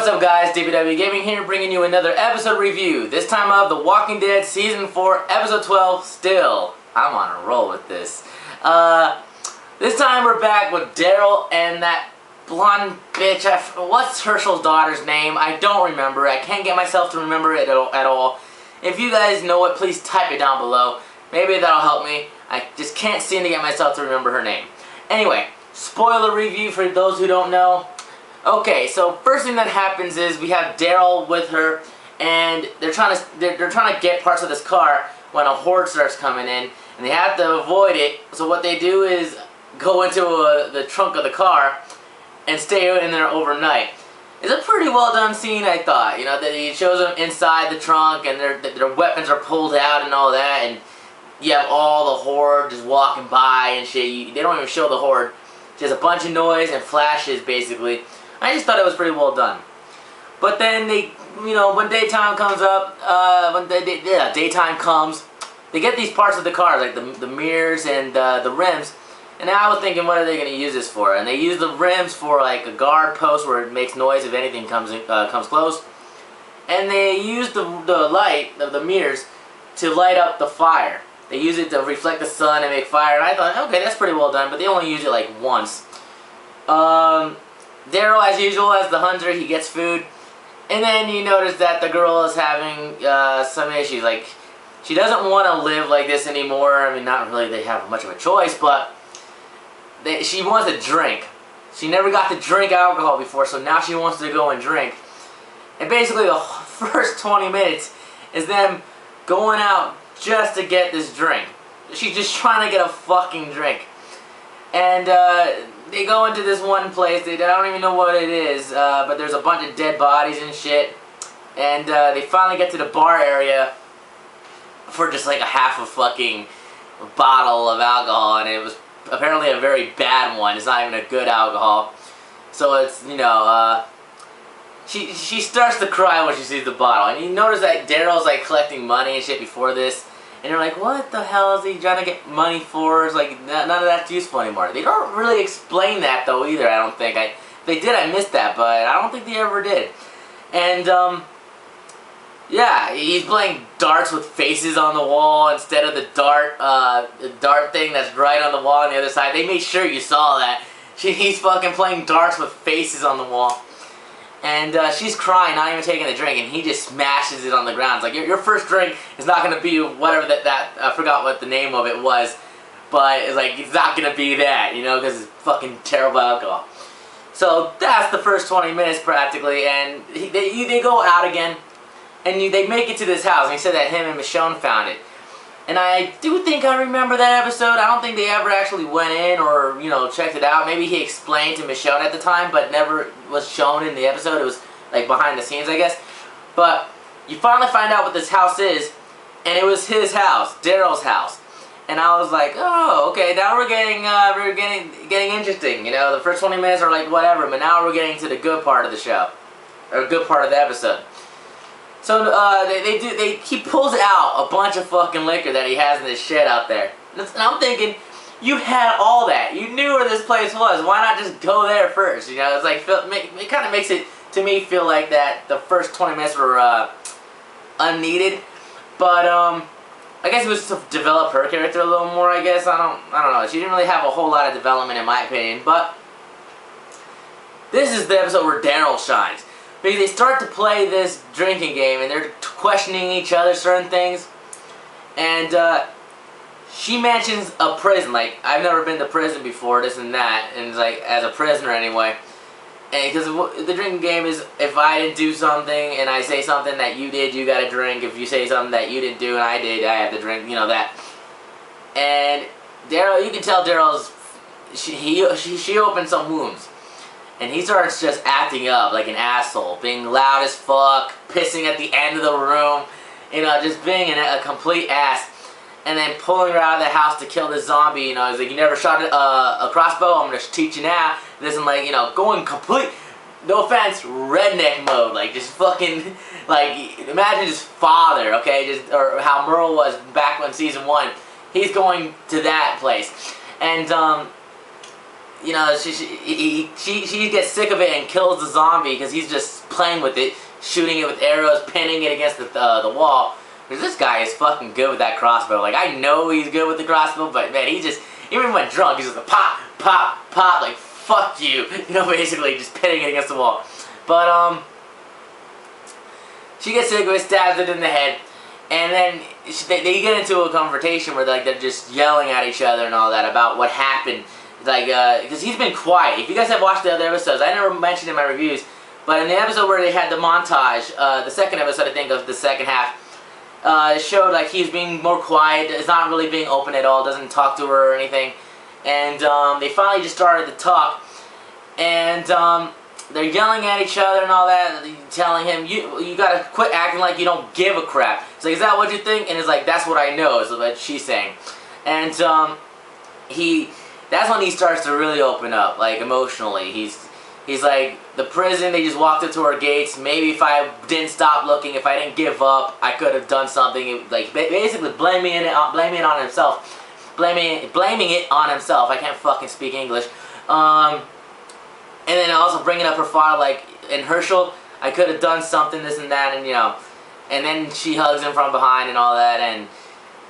What's up guys, DBW Gaming here bringing you another episode review. This time of The Walking Dead Season 4 Episode 12 still. I'm on a roll with this. This time we're back with Daryl and that blonde bitch. What's Hershel's daughter's name? I don't remember. I can't get myself to remember it at all. If you guys know it, please type it down below. Maybe that'll help me. I just can't seem to get myself to remember her name. Anyway, spoiler review for those who don't know. Okay, so first thing that happens is we have Daryl with her, and they're trying to get parts of this car when a horde starts coming in, and they have to avoid it. So what they do is go into the trunk of the car and stay in there overnight. It's a pretty well done scene, I thought. You know, that he shows them inside the trunk, and their weapons are pulled out and all that, and you have all the horde just walking by and shit. They don't even show the horde. Just a bunch of noise and flashes, basically. I just thought it was pretty well done. But then they, you know, when daytime comes up, daytime comes, they get these parts of the car, like the mirrors and the rims. And I was thinking, what are they going to use this for? And they use the rims for like a guard post where it makes noise if anything comes close. And they use the light of the mirrors to light up the fire. They use it to reflect the sun and make fire. And I thought, okay, that's pretty well done. But they only use it like once. Daryl, as usual, as the hunter, he gets food. And then you notice that the girl is having some issues. Like, she doesn't want to live like this anymore. I mean, not really they have much of a choice, but she wants to drink. She never got to drink alcohol before, so now she wants to go and drink. And basically the first 20 minutes is them going out just to get this drink. She's just trying to get a fucking drink. And they go into this one place, I don't even know what it is, but there's a bunch of dead bodies and shit. And they finally get to the bar area for just like a half a fucking bottle of alcohol, and it was apparently a very bad one. It's not even a good alcohol. So it's, you know, she starts to cry when she sees the bottle. And you notice that Daryl's like collecting money and shit before this. And you're like, what the hell is he trying to get money for? It's like, none of that's useful anymore. They don't really explain that, though, either, I don't think. If they did, I missed that, but I don't think they ever did. And, yeah, he's playing darts with faces on the wall instead of the dart thing that's right on the wall on the other side. They made sure you saw that. He's fucking playing darts with faces on the wall. And she's crying, not even taking the drink, and he just smashes it on the ground. It's like, your first drink is not going to be whatever I forgot what the name of it was, but it's like, it's not going to be that, you know, because it's fucking terrible alcohol. So that's the first 20 minutes practically, and they go out again, and they make it to this house, and he said that him and Michonne found it. And I do think I remember that episode. I don't think they ever actually went in or, you know, checked it out. Maybe he explained to Michonne at the time, but never was shown in the episode. It was, like, behind the scenes, I guess. But you finally find out what this house is, and it was his house, Daryl's house. And I was like, oh, okay, now we're getting interesting. You know, the first 20 minutes are like whatever, but now we're getting to the good part of the show, or good part of the episode. So he pulls out a bunch of fucking liquor that he has in this shed out there. And I'm thinking, you had all that. You knew where this place was. Why not just go there first? You know, it's like, it kind of makes it, to me, feel like that the first 20 minutes were unneeded. But, I guess it was to develop her character a little more, I guess. I don't know. She didn't really have a whole lot of development, in my opinion. But this is the episode where Daryl shines. Because they start to play this drinking game, and they're questioning each other certain things. And she mentions a prison, like, I've never been to prison before, this and that, and it's like, as a prisoner anyway. And because the drinking game is, if I didn't do something, and I say something that you did, you gotta drink. If you say something that you didn't do and I did, I have to drink, you know, that. And Daryl, you can tell Daryl's, she opened some wounds. And he starts just acting up like an asshole, being loud as fuck, pissing at the end of the room, you know, just being a complete ass. And then pulling her out of the house to kill this zombie, you know, he's like, you never shot a crossbow, I'm going to teach you now. This and like, you know, going complete, no offense, redneck mode, like just fucking, like, imagine his father, okay, just, or how Merle was back when season 1. He's going to that place. And, you know, she gets sick of it and kills the zombie because he's just playing with it, shooting it with arrows, pinning it against the wall. Because this guy is fucking good with that crossbow. Like, I know he's good with the crossbow, but man, he just, even when drunk, he's just like pop, pop, pop, like fuck you. You know, basically just pinning it against the wall. But she gets sick of it, stabs it in the head, and then they get into a confrontation where they're just yelling at each other and all that about what happened. Like, because he's been quiet. If you guys have watched the other episodes, I never mentioned in my reviews, but in the episode where they had the montage, the second episode, I think, of the second half, it showed like he's being more quiet, is not really being open at all, doesn't talk to her or anything. And they finally just started to talk, and they're yelling at each other and all that, telling him, you gotta quit acting like you don't give a crap. It's like, is that what you think? And it's like, that's what I know, is what she's saying. And that's when he starts to really open up, like, emotionally. He's like, the prison, they just walked up to our gates. Maybe if I didn't stop looking, if I didn't give up, I could have done something. Like, basically blaming it on himself. Blaming it on himself. I can't fucking speak English. And then also bringing up her father, like, in Herschel, I could have done something, this and that, and, you know. And then she hugs him from behind and all that, and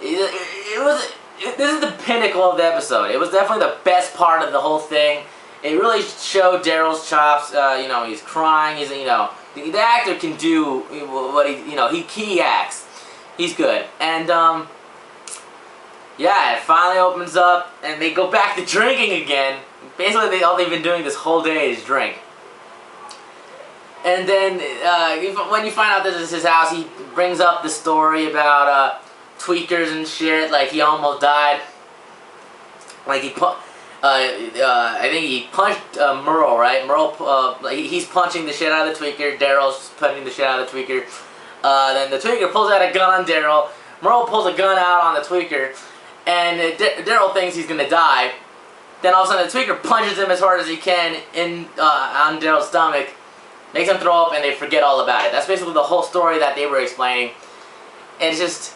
this is the pinnacle of the episode. It was definitely the best part of the whole thing. It really showed Daryl's chops. You know, he's crying. He's, you know, the actor can do what he acts. He's good. And yeah, it finally opens up, and they go back to drinking again. Basically, all they've been doing this whole day is drink. And then when you find out this is his house, he brings up the story about tweakers and shit. Like, he almost died. Like, I think he punched Merle, right? Merle, he's punching the shit out of the tweaker. Daryl's punching the shit out of the tweaker. Then the tweaker pulls out a gun on Daryl. Merle pulls a gun out on the tweaker, and Daryl thinks he's gonna die. Then all of a sudden, the tweaker punches him as hard as he can on Daryl's stomach, makes him throw up, and they forget all about it. That's basically the whole story that they were explaining. And it's just,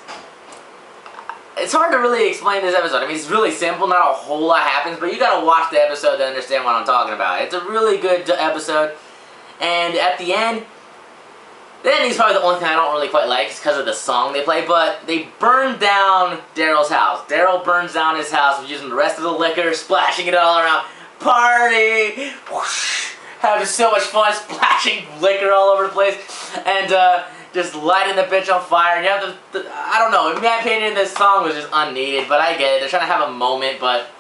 it's hard to really explain this episode. I mean, it's really simple, not a whole lot happens, but you gotta watch the episode to understand what I'm talking about. It's a really good episode, and at the end, the ending's probably the only thing I don't really quite like, because of the song they play, but they burn down Daryl's house. Daryl burns down his house using the rest of the liquor, splashing it all around. Party! Whoosh! Having so much fun, splashing liquor all over the place, and just lighting the bitch on fire. And you have to, I don't know, in my opinion, this song was just unneeded, but I get it. They're trying to have a moment, but,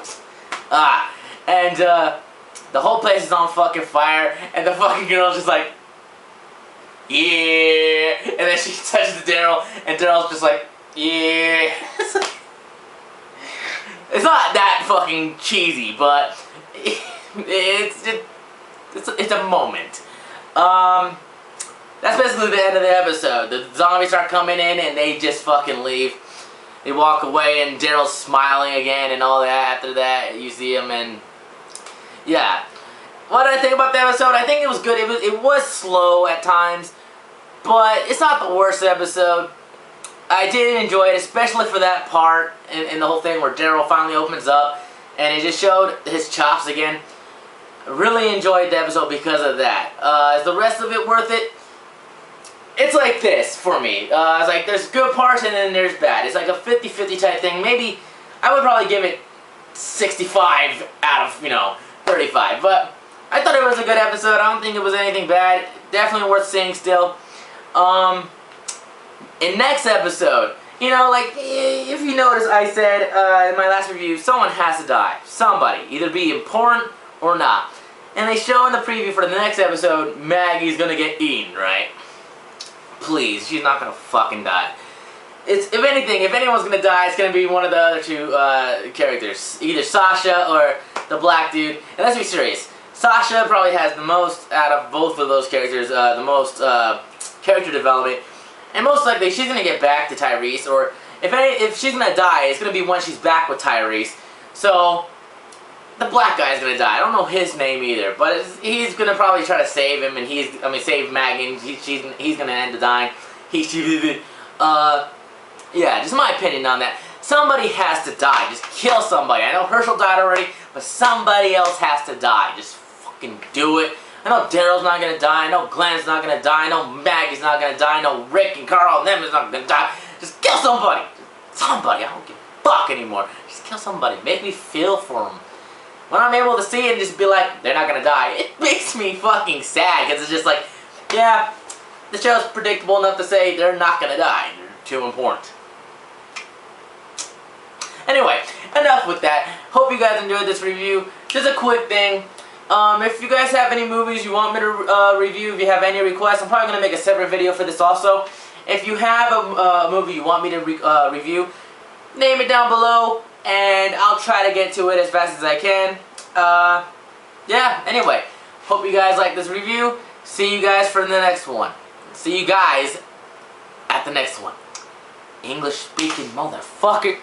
and the whole place is on fucking fire, and the fucking girl's just like, yeah, and then she touches Daryl, and Daryl's just like, yeah. It's not that fucking cheesy, but it's a moment. That's basically the end of the episode. The zombies start coming in, and they just fucking leave. They walk away, and Daryl's smiling again, and all that. After that, you see him, and yeah. What did I think about the episode? I think it was good. It was slow at times, but it's not the worst episode. I did enjoy it, especially for that part in the whole thing where Daryl finally opens up, and it just showed his chops again. Really enjoyed the episode because of that. Is the rest of it worth it? It's like this for me. It's like there's good parts and then there's bad. It's like a 50-50 type thing. Maybe I would probably give it 65 out of, 35. But I thought it was a good episode. I don't think it was anything bad. Definitely worth seeing still. In next episode, like, if you notice, I said in my last review, someone has to die. Somebody. Either be important or not. And they show in the preview for the next episode, Maggie's gonna get eaten, right? Please, she's not gonna fucking die. If anything, if anyone's gonna die, it's gonna be one of the other two characters. Either Sasha or the black dude. And let's be serious. Sasha probably has the most out of both of those characters, the most character development. And most likely, she's gonna get back to Tyrese, or if she's gonna die, it's gonna be when she's back with Tyrese. So the black guy's gonna die. I don't know his name either, but he's gonna probably try to save him, and save Maggie, and he's gonna end up dying. Yeah, just my opinion on that. Somebody has to die. Just kill somebody. I know Herschel died already, but somebody else has to die. Just fucking do it. I know Daryl's not gonna die. I know Glenn's not gonna die. I know Maggie's not gonna die. I know Rick and Carl and them is not gonna die. Just kill somebody. Somebody. I don't give a fuck anymore. Just kill somebody. Make me feel for them. When I'm able to see it and just be like, they're not gonna die, it makes me fucking sad, because it's just like, yeah, the show's predictable enough to say they're not gonna die. They're too important. Anyway, enough with that. Hope you guys enjoyed this review. Just a quick thing. If you guys have any movies you want me to review, if you have any requests, I'm probably going to make a separate video for this also. If you have a movie you want me to review, name it down below, and I'll try to get to it as fast as I can. Yeah, anyway, hope you guys like this review. See you guys for the next one. See you guys at the next one. English speaking motherfucker.